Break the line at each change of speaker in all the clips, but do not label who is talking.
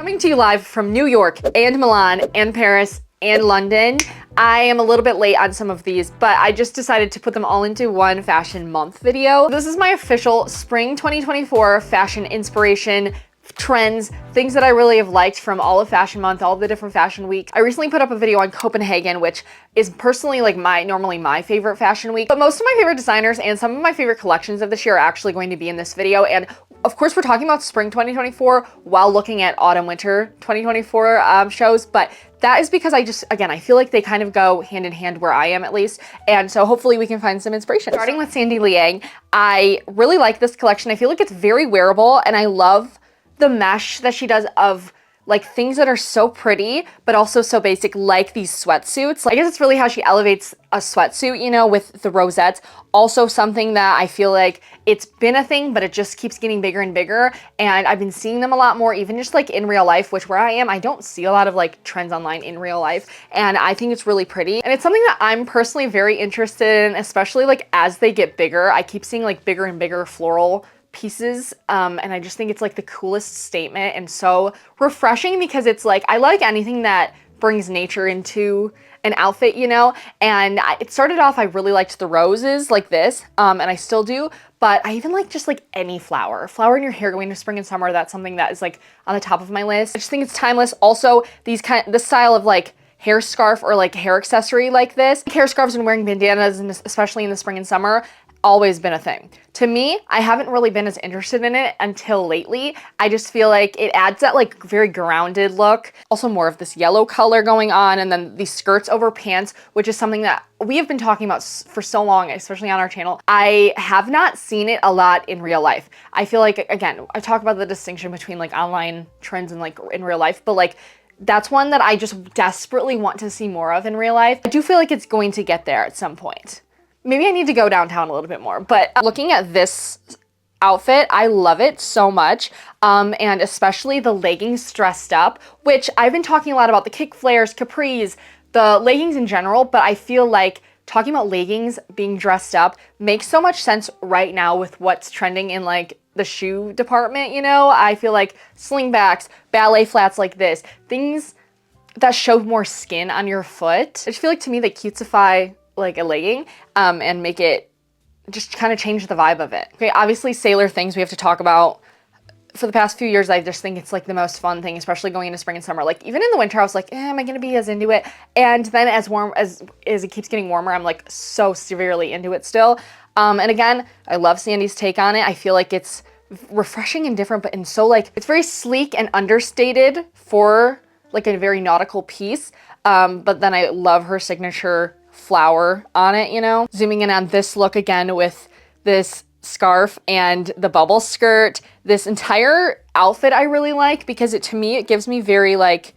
Coming to you live from New York and Milan and Paris and London. I am a little bit late on some of these, but I just decided to put them all into one fashion month video. This is my official spring 2024 fashion inspiration, trends, things that I really have liked from all of fashion month, all of the different fashion weeks. I recently put up a video on Copenhagen, which is personally like normally my favorite fashion week, but most of my favorite designers and some of my favorite collections of this year are actually going to be in this video. And of course, we're talking about spring 2024 while looking at autumn winter 2024 shows, but that is because I feel like they kind of go hand in hand where I am at least. And so hopefully we can find some inspiration. Starting with Sandy Liang, I really like this collection. I feel like it's very wearable and I love the mesh that she does of like things that are so pretty, but also so basic, like these sweatsuits. I guess it's really how she elevates a sweatsuit, you know, with the rosettes. Also something that I feel like it's been a thing, but it just keeps getting bigger and bigger. And I've been seeing them a lot more, even just like in real life, which where I am, I don't see a lot of like trends online in real life. And I think it's really pretty. And it's something that I'm personally very interested in, especially like as they get bigger. I keep seeing like bigger and bigger floral pieces and I just think it's like the coolest statement and so refreshing because it's like I like anything that brings nature into an outfit, you know. And it started off, I really liked the roses like this and I still do, but I even like just like any flower in your hair going into spring and summer. That's something that is like on the top of my list. I just think it's timeless. Also this style of like hair scarf or like hair accessory like this, hair scarves and wearing bandanas, and especially in the spring and summer, always been a thing. To me, I haven't really been as interested in it until lately. I just feel like it adds that like very grounded look. Also more of this yellow color going on, and then these skirts over pants, which is something that we have been talking about for so long, especially on our channel. I have not seen it a lot in real life. I feel like, again, I talk about the distinction between like online trends and like in real life, but like that's one that I just desperately want to see more of in real life. I do feel like it's going to get there at some point. Maybe I need to go downtown a little bit more, but looking at this outfit, I love it so much. And especially the leggings dressed up, which I've been talking a lot about the kick flares, capris, the leggings in general, but I feel like talking about leggings being dressed up makes so much sense right now with what's trending in like the shoe department, you know? I feel like slingbacks, ballet flats like this, things that show more skin on your foot. I just feel like to me they cutesify like a legging and make it just kind of change the vibe of it. Okay, obviously sailor things we have to talk about. For the past few years, I just think it's like the most fun thing, especially going into spring and summer. Like even in the winter, I was like, am I gonna be as into it? And then as it keeps getting warmer, I'm like so severely into it still. And again, I love Sandy's take on it. I feel like it's refreshing and different, but so like, it's very sleek and understated for like a very nautical piece. But then I love her signature flower on it, you know. Zooming in on this look again with this scarf and the bubble skirt. This entire outfit I really like because to me, it gives me very like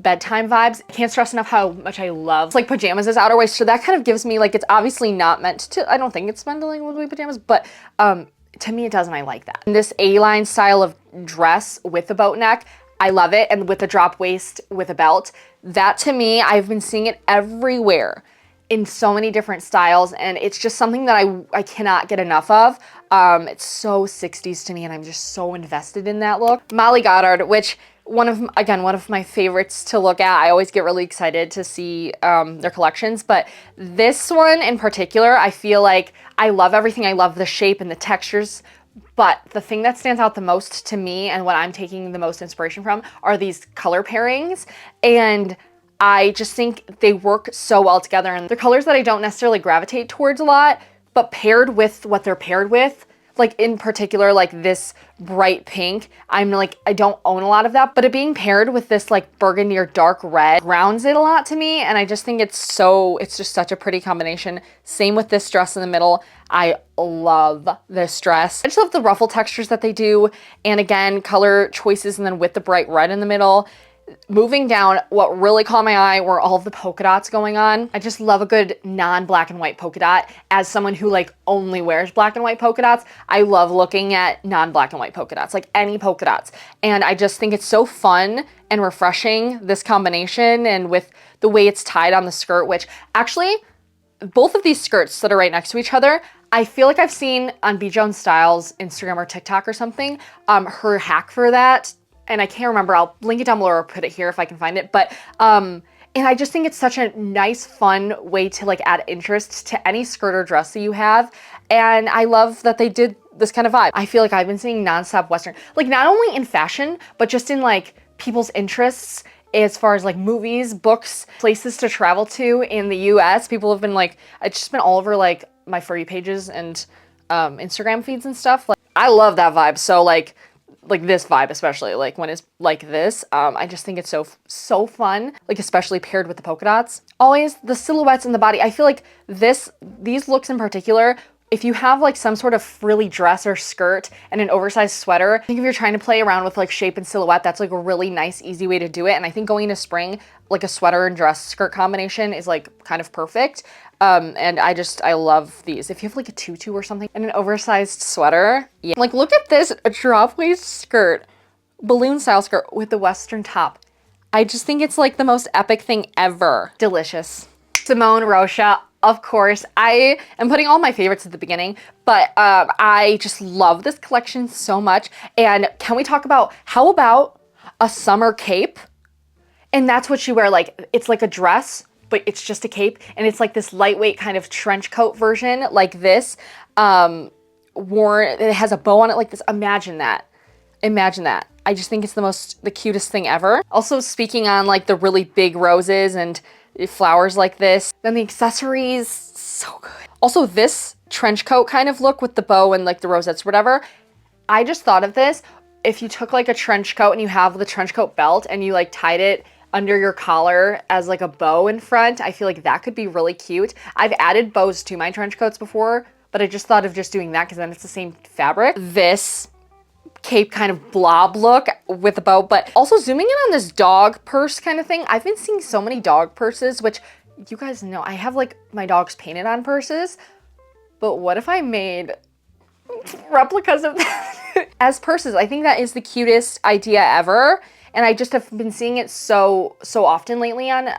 bedtime vibes. I can't stress enough how much I love like pajamas as outerwear. So that kind of gives me like, it's obviously not meant to, I don't think it's meant to like be pajamas, but to me it does, and I like that. And this A-line style of dress with the boat neck, I love it, and with the drop waist with a belt. That to me, I've been seeing it everywhere in so many different styles, and it's just something that I cannot get enough of. It's so 60s to me, and I'm just so invested in that look. Molly Goddard, which one of my favorites to look at. I always get really excited to see their collections, but this one in particular, I feel like I love everything. I love the shape and the textures. But the thing that stands out the most to me and what I'm taking the most inspiration from are these color pairings. And I just think they work so well together. And they're colors that I don't necessarily gravitate towards a lot, but paired with what they're paired with, like in particular, like this bright pink, I'm like, I don't own a lot of that, but it being paired with this like burgundy or dark red grounds it a lot to me. And I just think it's just such a pretty combination. Same with this dress in the middle. I love this dress. I just love the ruffle textures that they do. And again, color choices, and then with the bright red in the middle. Moving down, what really caught my eye were all of the polka dots going on. I just love a good non-black and white polka dot. As someone who like only wears black and white polka dots, I love looking at non-black and white polka dots, like any polka dots. And I just think it's so fun and refreshing, this combination, and with the way it's tied on the skirt, which actually, both of these skirts that are right next to each other, I feel like I've seen on bjonesstyle's Instagram or TikTok or something, her hack for that and I can't remember, I'll link it down below or put it here if I can find it, but and I just think it's such a nice, fun way to like add interest to any skirt or dress that you have. And I love that they did this kind of vibe. I feel like I've been seeing nonstop Western, like not only in fashion, but just in like people's interests as far as like movies, books, places to travel to in the US. People have been like, it's just been all over like my For You pages and Instagram feeds and stuff. Like I love that vibe. So like this vibe, especially like when it's like this, I just think it's so fun, like especially paired with the polka dots. Always the silhouettes in the body. I feel like these looks in particular, if you have like some sort of frilly dress or skirt and an oversized sweater, I think if you're trying to play around with like shape and silhouette, that's like a really nice, easy way to do it. And I think going into spring, like a sweater and dress skirt combination is like kind of perfect. And I love these. If you have like a tutu or something and an oversized sweater, yeah. Like look at this drop waist skirt, balloon style skirt with the Western top. I just think it's like the most epic thing ever. Delicious. Simone Rocha, of course. I am putting all my favorites at the beginning, but I just love this collection so much. And can we talk about, how about a summer cape? And that's what she wear, like, it's like a dress, but it's just a cape, and it's like this lightweight kind of trench coat version like this, worn, it has a bow on it like this. Imagine that. Imagine that. I just think it's the cutest thing ever. Also speaking on like the really big roses and flowers like this, then the accessories, so good. Also this trench coat kind of look with the bow and like the rosettes, whatever. I just thought of this. If you took like a trench coat and you have the trench coat belt and you like tied it under your collar as like a bow in front, I feel like that could be really cute. I've added bows to my trench coats before, but I just thought of just doing that because then it's the same fabric. This cape kind of blob look with a bow, but also zooming in on this dog purse kind of thing. I've been seeing so many dog purses, which you guys know I have like my dogs painted on purses, but what if I made replicas of that as purses? I think that is the cutest idea ever. And I just have been seeing it so often lately on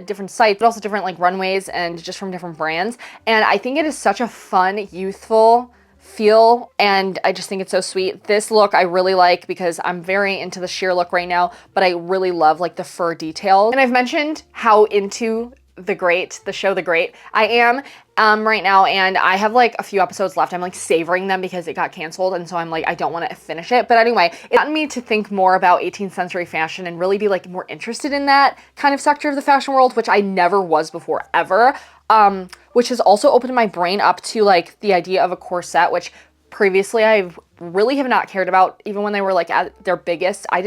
different sites, but also different like runways and just from different brands. And I think it is such a fun, youthful feel, and I just think it's so sweet. This look I really like because I'm very into the sheer look right now, but I really love like the fur detail. And I've mentioned how into the show The Great I am right now, and I have like a few episodes left. I'm like savoring them because it got canceled, and so I'm like, I don't want to finish it. But anyway, it's gotten me to think more about 18th century fashion and really be like more interested in that kind of sector of the fashion world, which I never was before ever. Which has also opened my brain up to like the idea of a corset, which previously I really have not cared about. Even when they were like at their biggest, it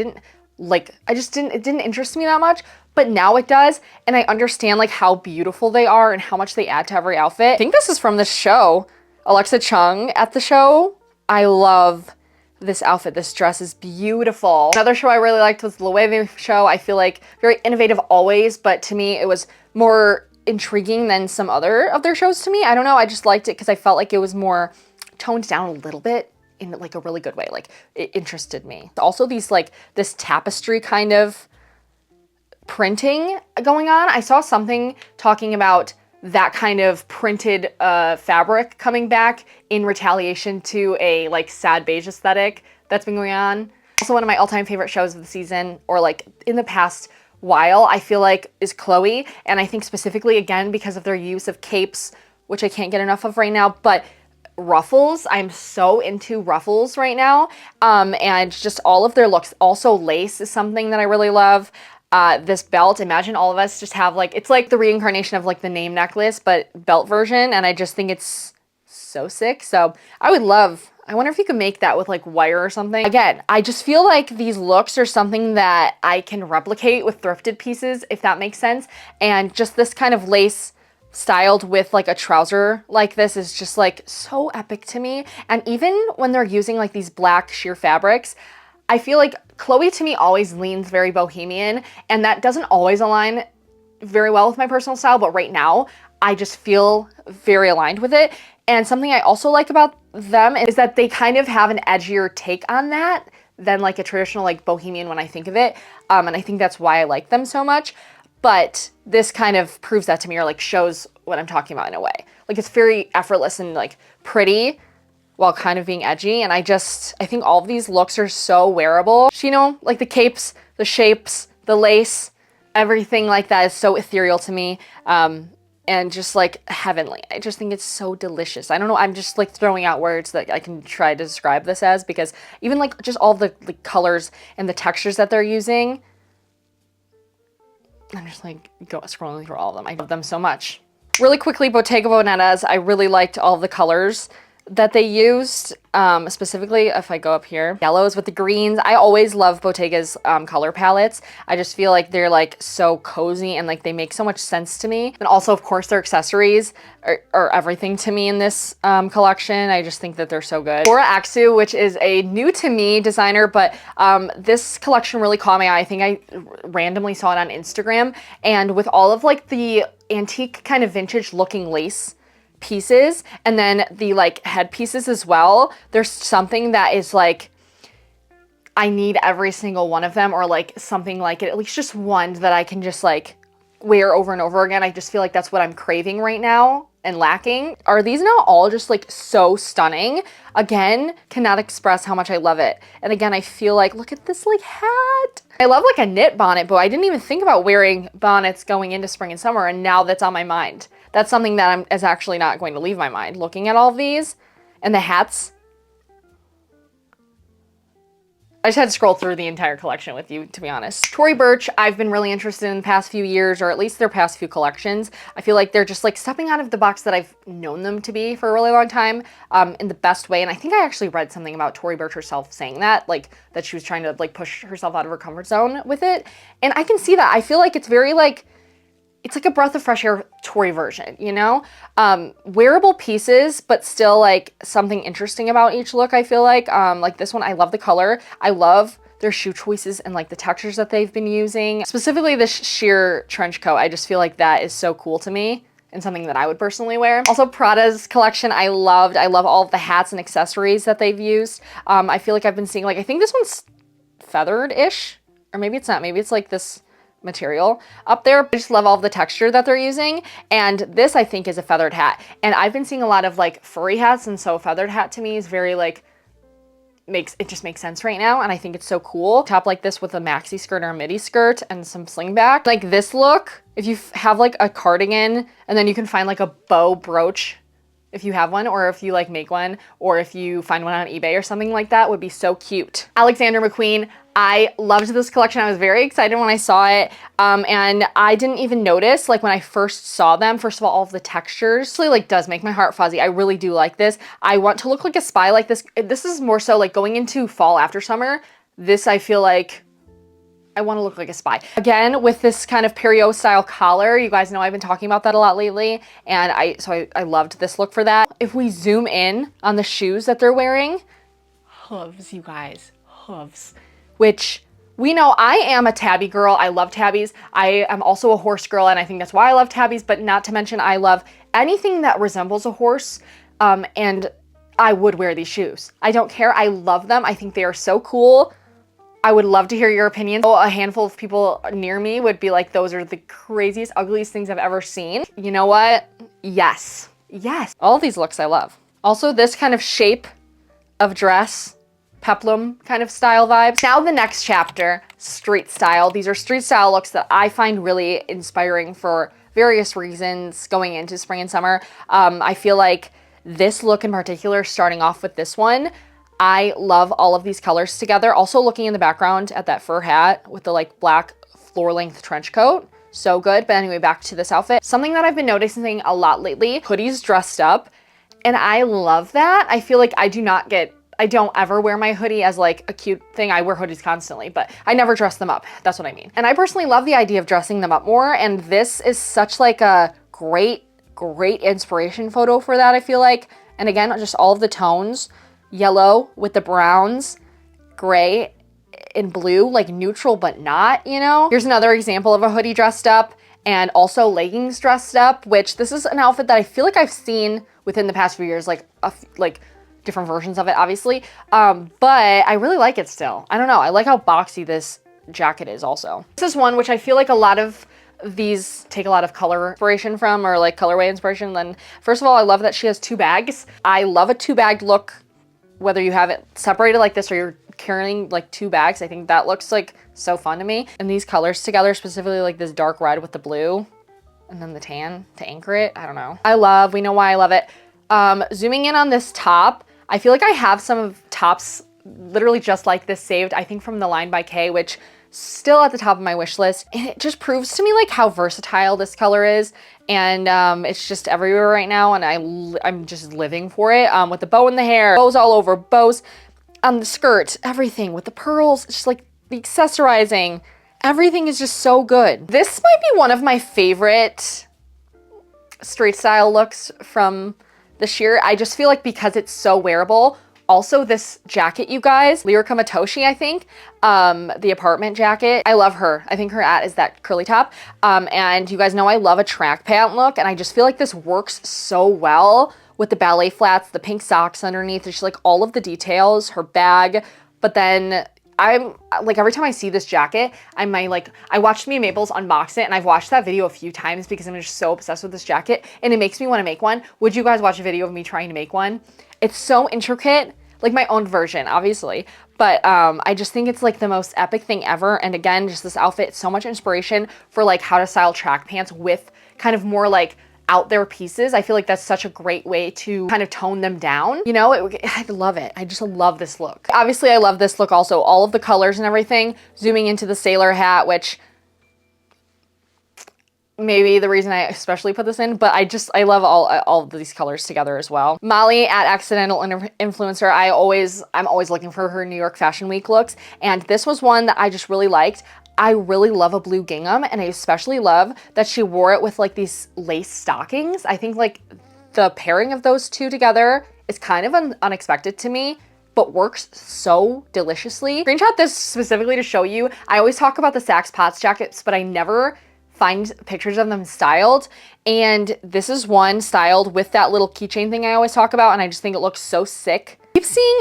didn't interest me that much, but now it does. And I understand like how beautiful they are and how much they add to every outfit. I think this is from this show, Alexa Chung at the show. I love this outfit. This dress is beautiful. Another show I really liked was the Loewe show. I feel like very innovative always, but to me it was more intriguing than some other of their shows to me. I don't know, I just liked it because I felt like it was more toned down a little bit in like a really good way. Like it interested me. Also these like this tapestry kind of printing going on. I saw something talking about that kind of printed fabric coming back in retaliation to a like sad beige aesthetic that's been going on. Also one of my all-time favorite shows of the season, or like in the past while, I feel like is Chloe, and I think specifically again because of their use of capes, which I can't get enough of right now, but ruffles. I'm so into ruffles right now, and just all of their looks. Also lace is something that I really love. This belt, imagine all of us just have like, it's like the reincarnation of like the name necklace, but belt version, and I just think it's so sick. So I wonder if you could make that with like wire or something. Again, I just feel like these looks are something that I can replicate with thrifted pieces, if that makes sense. And just this kind of lace styled with like a trouser like this is just like so epic to me. And even when they're using like these black sheer fabrics, I feel like Chloe to me always leans very bohemian, and that doesn't always align very well with my personal style, but right now I just feel very aligned with it. And something I also like about them is that they kind of have an edgier take on that than like a traditional like bohemian when I think of it. And I think that's why I like them so much. But this kind of proves that to me, or like shows what I'm talking about in a way. Like it's very effortless and like pretty, while kind of being edgy. And I think all of these looks are so wearable. You know, like the capes, the shapes, the lace, everything like that is so ethereal to me. And just like heavenly. I just think it's so delicious. I don't know, I'm just like throwing out words that I can try to describe this as, because even like just all the colors and the textures that they're using, I'm just like scrolling through all of them. I love them so much. Really quickly, Bottega Veneta's, I really liked all the colors that they used, specifically if I go up here, yellows with the greens. I always love Bottega's color palettes. I just feel like they're like so cozy and like they make so much sense to me. And also, of course, their accessories are everything to me in this collection. I just think that they're so good. Laura Aksu, which is a new to me designer, but this collection really caught my eye. I think I randomly saw it on Instagram, and with all of like the antique kind of vintage looking lace pieces and then the like head pieces as well, there's something that is like, I need every single one of them, or like something like it, at least just one that I can just like wear over and over again. I just feel like that's what I'm craving right now and lacking. Are these not all just like so stunning? Again, cannot express how much I love it. And again, I feel like, look at this like hat. I love like a knit bonnet, but I didn't even think about wearing bonnets going into spring and summer, and now that's on my mind. That's something that is actually not going to leave my mind. Looking at all of these and the hats. I just had to scroll through the entire collection with you, to be honest. Tory Burch, I've been really interested in the past few years, or at least their past few collections. I feel like they're just like stepping out of the box that I've known them to be for a really long time, in the best way. And I think I actually read something about Tory Burch herself saying that, like that she was trying to like push herself out of her comfort zone with it. And I can see that. I feel like it's very like, it's like a breath of fresh air Tory version, you know? Wearable pieces, but still like something interesting about each look, I feel like. Like this one, I love the color. I love their shoe choices and like the textures that they've been using. Specifically this sheer trench coat, I just feel like that is so cool to me and something that I would personally wear. Also Prada's collection, I loved. I love all of the hats and accessories that they've used. I feel like I've been seeing like, I think this one's feathered-ish, or maybe it's not. Maybe it's like this material up there. I just love all of the texture that they're using, and this I think is a feathered hat, and I've been seeing a lot of like furry hats, and so a feathered hat to me is very like, it just makes sense right now, and I think it's so cool. Top like this with a maxi skirt or a midi skirt and some slingback. Like this look, if you have like a cardigan and then you can find like a bow brooch if you have one, or if you like make one, or if you find one on eBay or something like that, would be so cute. Alexander McQueen, I loved this collection. I was very excited when I saw it, and I didn't even notice, like when I first saw them, first of all of the textures really like does make my heart fuzzy. I really do like this. I want to look like a spy like this. This is more so like going into fall after summer. This I feel like I want to look like a spy. Again, with this kind of Period style collar, you guys know I've been talking about that a lot lately, and I loved this look for that. If we zoom in on the shoes that they're wearing, hooves, you guys, hooves. Which we know I am a tabby girl. I love tabbies. I am also a horse girl, and I think that's why I love tabbies, but not to mention I love anything that resembles a horse, and I would wear these shoes. I don't care. I love them. I think they are so cool. I would love to hear your opinions. A handful of people near me would be like, those are the craziest, ugliest things I've ever seen. You know what? Yes. Yes. All these looks I love. Also this kind of shape of dress, peplum kind of style vibes. Now the next chapter, street style. These are street style looks that I find really inspiring for various reasons going into spring and summer. I feel like this look in particular, starting off with this one, I love all of these colors together. Also looking in the background at that fur hat with the like black floor length trench coat. So good. But anyway, back to this outfit. Something that I've been noticing a lot lately, hoodies dressed up. And I love that. I feel like I don't ever wear my hoodie as like a cute thing. I wear hoodies constantly, but I never dress them up. That's what I mean. And I personally love the idea of dressing them up more. And this is such like a great inspiration photo for that, I feel like. And again, just all of the tones. Yellow with the browns, gray and blue, like neutral but not, you know? Here's another example of a hoodie dressed up, and also leggings dressed up, which this is an outfit that I feel like I've seen within the past few years, like different versions of it, obviously. But I really like it still. I don't know. I like how boxy this jacket is also. This is one which I feel like a lot of these take a lot of color inspiration from, or like colorway inspiration. Then first of all, I love that she has two bags. I love a two-bagged look whether you have it separated like this or you're carrying like 2 bags. I think that looks like so fun to me. And these colors together, specifically like this dark red with the blue and then the tan to anchor it. I don't know. We know why I love it. Zooming in on this top, I feel like I have some of tops literally just like this saved, I think from the line by K, which still at the top of my wish list. And it just proves to me like how versatile this color is. And it's just everywhere right now. And I'm just living for it. With the bow in the hair, bows all over, bows on the skirt, everything with the pearls, just like the accessorizing, everything is just so good. This might be one of my favorite street style looks from this year. I just feel like because it's so wearable. Also this jacket, you guys, Lyrica Matoshi, I think, the apartment jacket. I love her. I think her is that curly top. And you guys know I love a track pant look, and I just feel like this works so well with the ballet flats, the pink socks underneath, just like all of the details, her bag. But then I'm like, every time I see this jacket, I watched me and Mabel's unbox it, and I've watched that video a few times because I'm just so obsessed with this jacket, and it makes me want to make one. Would you guys watch a video of me trying to make one? It's so intricate, like my own version, obviously, but I just think it's like the most epic thing ever. And again, just this outfit, so much inspiration for like how to style track pants with kind of more like out there pieces. I feel like that's such a great way to kind of tone them down. You know, I love it. I just love this look. Obviously, I love this look also, all of the colors and everything. Zooming into the sailor hat, which maybe the reason I especially put this in, but I love all of these colors together as well. Molly at Accidental Influencer, I'm always looking for her New York Fashion Week looks, and this was one that I just really liked. I really love a blue gingham, and I especially love that she wore it with like these lace stockings. I think like the pairing of those two together is kind of unexpected to me, but works so deliciously. Screenshot this specifically to show you. I always talk about the Saks Potts jackets, but I never find pictures of them styled. And this is one styled with that little keychain thing I always talk about, and I just think it looks so sick. I keep seeing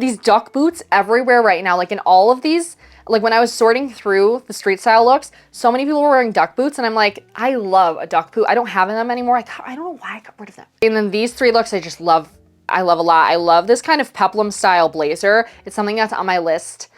these duck boots everywhere right now, like in all of these. Like when I was sorting through the street style looks, so many people were wearing duck boots, and I'm like, I love a duck boot. I don't have them anymore. I don't know why I got rid of them. And then these 3 looks I just love. I love a lot. I love this kind of peplum style blazer. It's something that's on my list.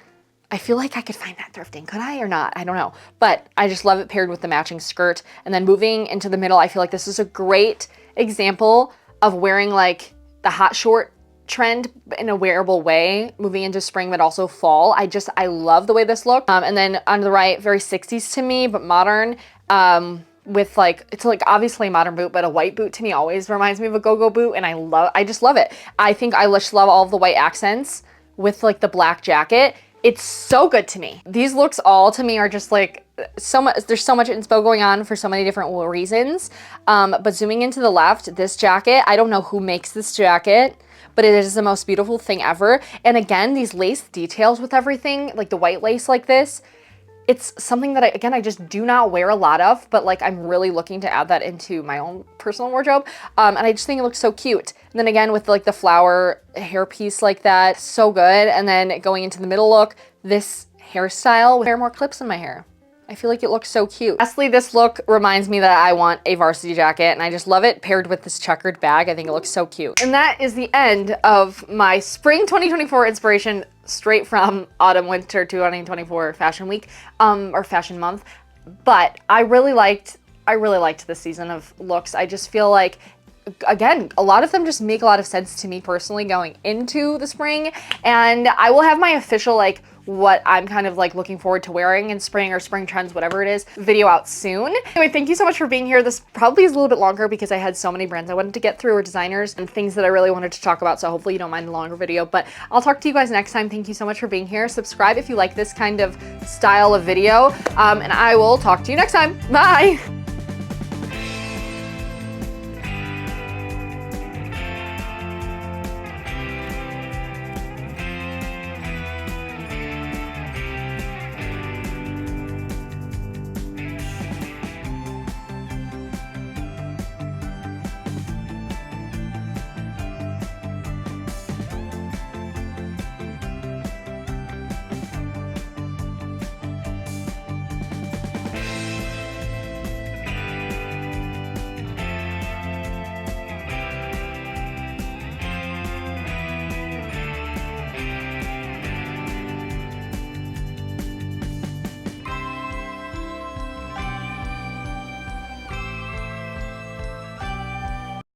I feel like I could find that thrifting. Could I or not? I don't know. But I just love it paired with the matching skirt. And then moving into the middle, I feel like this is a great example of wearing like the hot short trend in a wearable way, moving into spring, but also fall. I love the way this looks. And then on the right, very 60s to me, but modern. With like, it's like obviously a modern boot, but a white boot to me always reminds me of a go-go boot. And I just love it. I think I just love all of the white accents with like the black jacket. It's so good to me. These looks all to me are just like so much, there's so much inspo going on for so many different reasons. But zooming into the left, this jacket, I don't know who makes this jacket, but it is the most beautiful thing ever. And again, these lace details with everything, like the white lace like this, it's something that I just do not wear a lot of, but like I'm really looking to add that into my own personal wardrobe. And I just think it looks so cute. And then again, with like the flower hairpiece like that, so good. And then going into the middle look, this hairstyle with more clips in my hair. I feel like it looks so cute. Lastly, this look reminds me that I want a varsity jacket, and I just love it paired with this checkered bag. I think it looks so cute. And that is the end of my spring 2024 inspiration straight from autumn winter 2024 fashion week, or fashion month. But I really liked this season of looks. I just feel like, again, a lot of them just make a lot of sense to me personally going into the spring. And I will have my official like what I'm kind of like looking forward to wearing in spring or spring trends, whatever it is, video out soon. Anyway, thank you so much for being here. This probably is a little bit longer because I had so many brands I wanted to get through, or designers and things that I really wanted to talk about. So hopefully you don't mind the longer video, but I'll talk to you guys next time. Thank you so much for being here. Subscribe if you like this kind of style of video, and I will talk to you next time. Bye.